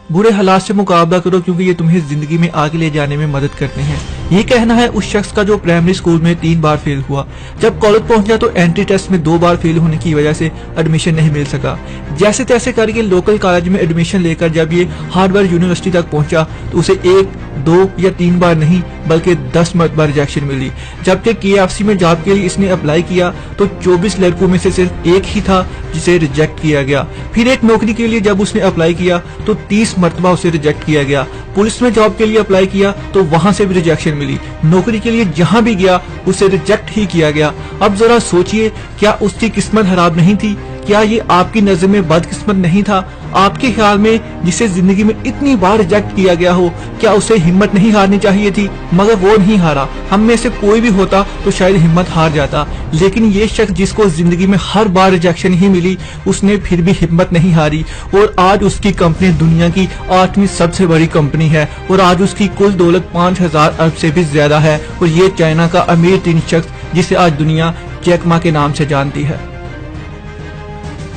बुरे हालात से मुकाबला करो क्योंकि ये तुम्हें जिंदगी में आगे ले जाने में मदद करते हैं। ये कहना है उस शख्स का जो प्राइमरी स्कूल में 3 बार फेल हुआ। जब कॉलेज पहुंचा तो एंट्री टेस्ट में 2 बार फेल होने की वजह से एडमिशन नहीं मिल सका। जैसे तैसे करके लोकल कॉलेज में एडमिशन लेकर जब ये हार्वर्ड यूनिवर्सिटी तक पहुंचा तो उसे 1, 2 या 3 बार नहीं बल्कि 10 मरतबा रिजेक्शन मिली। जबकि KFC में जॉब के लिए इसने अप्लाई किया तो 24 लड़कों में से सिर्फ एक ही था जिसे रिजेक्ट किया गया। फिर एक नौकरी के लिए जब उसने अप्लाई किया तो 30 मरतबा उसे रिजेक्ट किया गया। पुलिस में जॉब के लिए अप्लाई किया तो वहां से भी रिजेक्शन मिली। नौकरी के लिए जहां भी गया उसे रिजेक्ट ही किया गया। अब जरा सोचिए, क्या उसकी किस्मत खराब नहीं थी? क्या ये आपकी नजर में बदकिस्मत नहीं था? आपके ख्याल में जिसे जिंदगी में इतनी बार रिजेक्ट किया गया हो, क्या उसे हिम्मत नहीं हारनी चाहिए थी? मगर वो नहीं हारा। हम में से कोई भी होता तो शायद हिम्मत हार जाता, लेकिन ये शख्स जिसको जिंदगी में हर बार रिजेक्शन ही मिली, उसने फिर भी हिम्मत नहीं हारी और आज उसकी कंपनी दुनिया की 8वीं सबसे बड़ी कंपनी है और आज उसकी कुल दौलत 5000 अरब से भी ज्यादा है और ये चाइना का अमीर 3 शख्स जिसे आज दुनिया जैक मा के नाम से जानती है।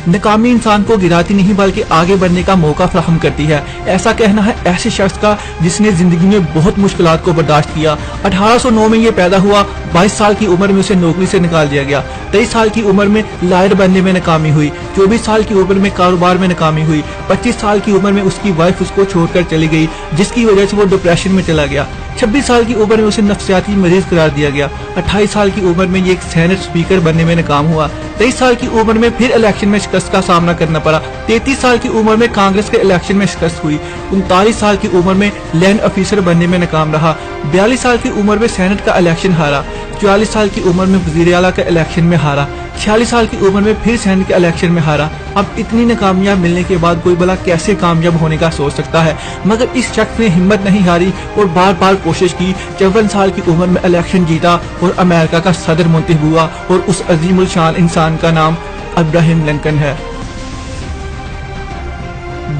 नाकामी इंसान को गिराती नहीं बल्कि आगे बढ़ने का मौका फराहम करती है। ऐसा कहना है ऐसे शख्स का जिसने जिंदगी में बहुत मुश्किलात को बर्दाश्त किया। 1809 में ये पैदा हुआ। 22 साल की उम्र में उसे नौकरी से निकाल दिया गया। 23 साल की उम्र में लायर बनने में नाकामी हुई। 24 साल की उम्र में कारोबार में नाकामी हुई। 25 साल की उम्र में उसकी वाइफ उसको छोड़कर चली गई जिसकी वजह से वो डिप्रेशन में चला गया। 26 साल की उम्र में उसे नफ्सियाती मरीज करार दिया गया। 28 साल की उम्र में ये एक सेनेट स्पीकर बनने में नाकाम हुआ। 23 साल की उम्र में फिर इलेक्शन में शिकस्त का सामना करना पड़ा। 33 साल की उम्र में कांग्रेस के इलेक्शन में शिकस्त हुई। 39 साल की उम्र में लैंड ऑफिसर बनने में नाकाम रहा। 42 साल की उम्र में सेनेट का इलेक्शन हारा। 44 साल की उम्र में वजीर आला का इलेक्शन में हारा। 46 साल की उम्र में फिर सेनेट के इलेक्शन में हारा। अब इतनी नाकामयाब मिलने के बाद कोई भला कैसे कामयाब होने का सोच सकता है? मगर इस शख्स ने हिम्मत नहीं हारी और बार बार कोशिश की। 54 साल की उम्र में इलेक्शन जीता और अमेरिका का सदर मुंतखब हुआ और उस अजीमुल शान इंसान का नाम अब्राहम लिंकन है।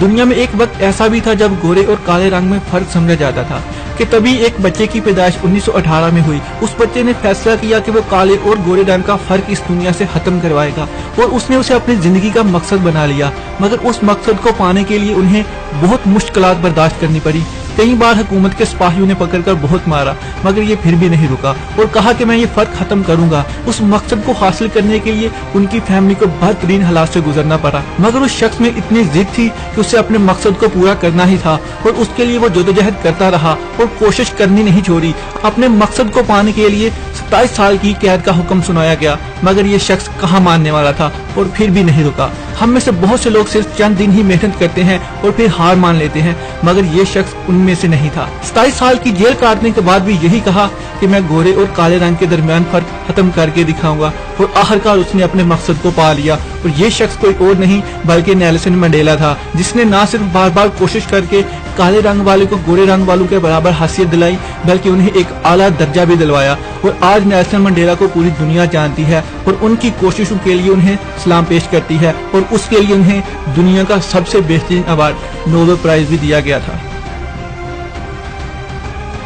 दुनिया में एक वक्त ऐसा भी था जब गोरे और काले रंग में फर्क समझा जाता था कि तभी एक बच्चे की पैदाइश 1918 में हुई। उस बच्चे ने फैसला किया कि वो काले और गोरे रंग का फर्क इस दुनिया से खत्म करवाएगा और उसने उसे अपनी जिंदगी का मकसद बना लिया। मगर उस मकसद को पाने के लिए उन्हें बहुत मुश्किलात बर्दाश्त करनी पड़ी। कई बार हुकूमत के सिपाहियों ने पकड़कर बहुत मारा मगर ये फिर भी नहीं रुका और कहा कि मैं ये फर्क खत्म करूंगा। उस मकसद को हासिल करने के लिए उनकी फैमिली को बदतरीन हालात से गुजरना पड़ा मगर उस शख्स में इतनी जिद थी कि उसे अपने मकसद को पूरा करना ही था और उसके लिए वो जदोजहद करता रहा और कोशिश करनी नहीं छोड़ी। अपने मकसद को पाने के लिए 27 साल की कैद का हुक्म सुनाया गया मगर ये शख्स कहाँ मानने वाला था और फिर भी नहीं रुका। हम में से बहुत से लोग सिर्फ चंद दिन ही मेहनत करते हैं और फिर हार मान लेते हैं मगर ये शख्स उनमें से नहीं था। 27 साल की जेल काटने के बाद भी यही कहा कि मैं गोरे और काले रंग के दरमियान फर्क खत्म करके दिखाऊंगा और आखिरकार उसने अपने मकसद को पा लिया। और ये शख्स कोई और नहीं बल्कि नेल्सन मंडेला था जिसने न सिर्फ बार बार कोशिश करके काले रंग वाले को गोरे रंग वालों के बराबर हैसियत दिलाई बल्कि उन्हें एक आला दर्जा भी दिलवाया। और आज नेल्सन मंडेला को पूरी दुनिया जानती है और उनकी कोशिशों के लिए उन्हें सलाम पेश करती है और उसके लिए उन्हें दुनिया का सबसे बेहतरीन अवार्ड नोबेल प्राइज भी दिया गया था।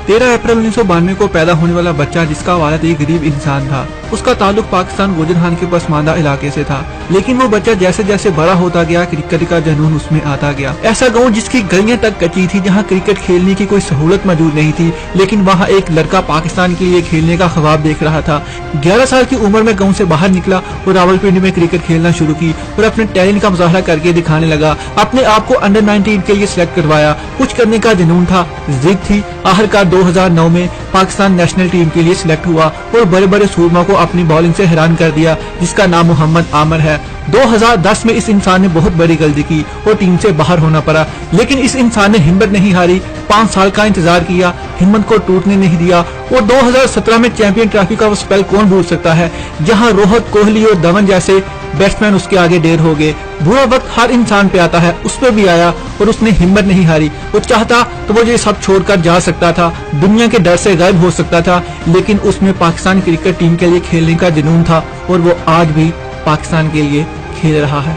13 अप्रैल 1992 को पैदा होने वाला बच्चा जिसका वालिद एक गरीब इंसान था, उसका ताल्लुक पाकिस्तान गोजरहान के पसमानदा इलाके से था। लेकिन वो बच्चा जैसे जैसे बड़ा होता गया क्रिकेट का जुनून उसमें आता गया। ऐसा गांव जिसकी गलियां तक कच्ची थी, जहां क्रिकेट खेलने की कोई सहूलत मौजूद नहीं थी, लेकिन वहां एक लड़का पाकिस्तान के लिए खेलने का ख्वाब देख रहा था। 11 साल की उम्र में गाँव से बाहर निकला और रावलपिंडी में क्रिकेट खेलना शुरू की और अपने टैलेंट का मुजाहरा करके दिखाने लगा। अपने आप को अंडर 19 के लिए सिलेक्ट करवाया। कुछ करने का जुनून था, जिद थी। आखिरकार 2009 में पाकिस्तान नेशनल टीम के लिए सिलेक्ट हुआ और बड़े बड़े सूरमा को अपनी बॉलिंग से हैरान कर दिया जिसका नाम मोहम्मद आमर है। 2010 में इस इंसान ने बहुत बड़ी गलती की और टीम से बाहर होना पड़ा, लेकिन इस इंसान ने हिम्मत नहीं हारी। 5 साल का इंतजार किया, हिम्मत को टूटने नहीं दिया और 2017 में चैंपियन ट्रॉफी का वो स्पेल कौन भूल सकता है, जहां रोहित कोहली और धवन जैसे बैट्समैन उसके आगे ढेर हो गए। बुरा वक्त हर इंसान पे आता है, उस पे भी आया और उसने हिम्मत नहीं हारी। वो चाहता तो वो ये सब छोड़कर जा सकता था, दुनिया के डर से गायब हो सकता था, लेकिन उसमें पाकिस्तान क्रिकेट टीम के लिए खेलने का जुनून था और वो आज भी पाकिस्तान के लिए खेल रहा है।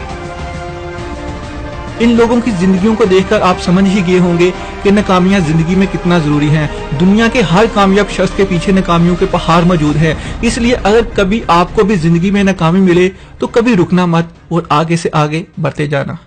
इन लोगों की जिंदगियों को देखकर आप समझ ही गए होंगे कि नाकामियां जिंदगी में कितना जरूरी हैं। दुनिया के हर कामयाब शख्स के पीछे नाकामियों के पहाड़ मौजूद हैं। इसलिए अगर कभी आपको भी जिंदगी में नाकामी मिले तो कभी रुकना मत और आगे से आगे बढ़ते जाना।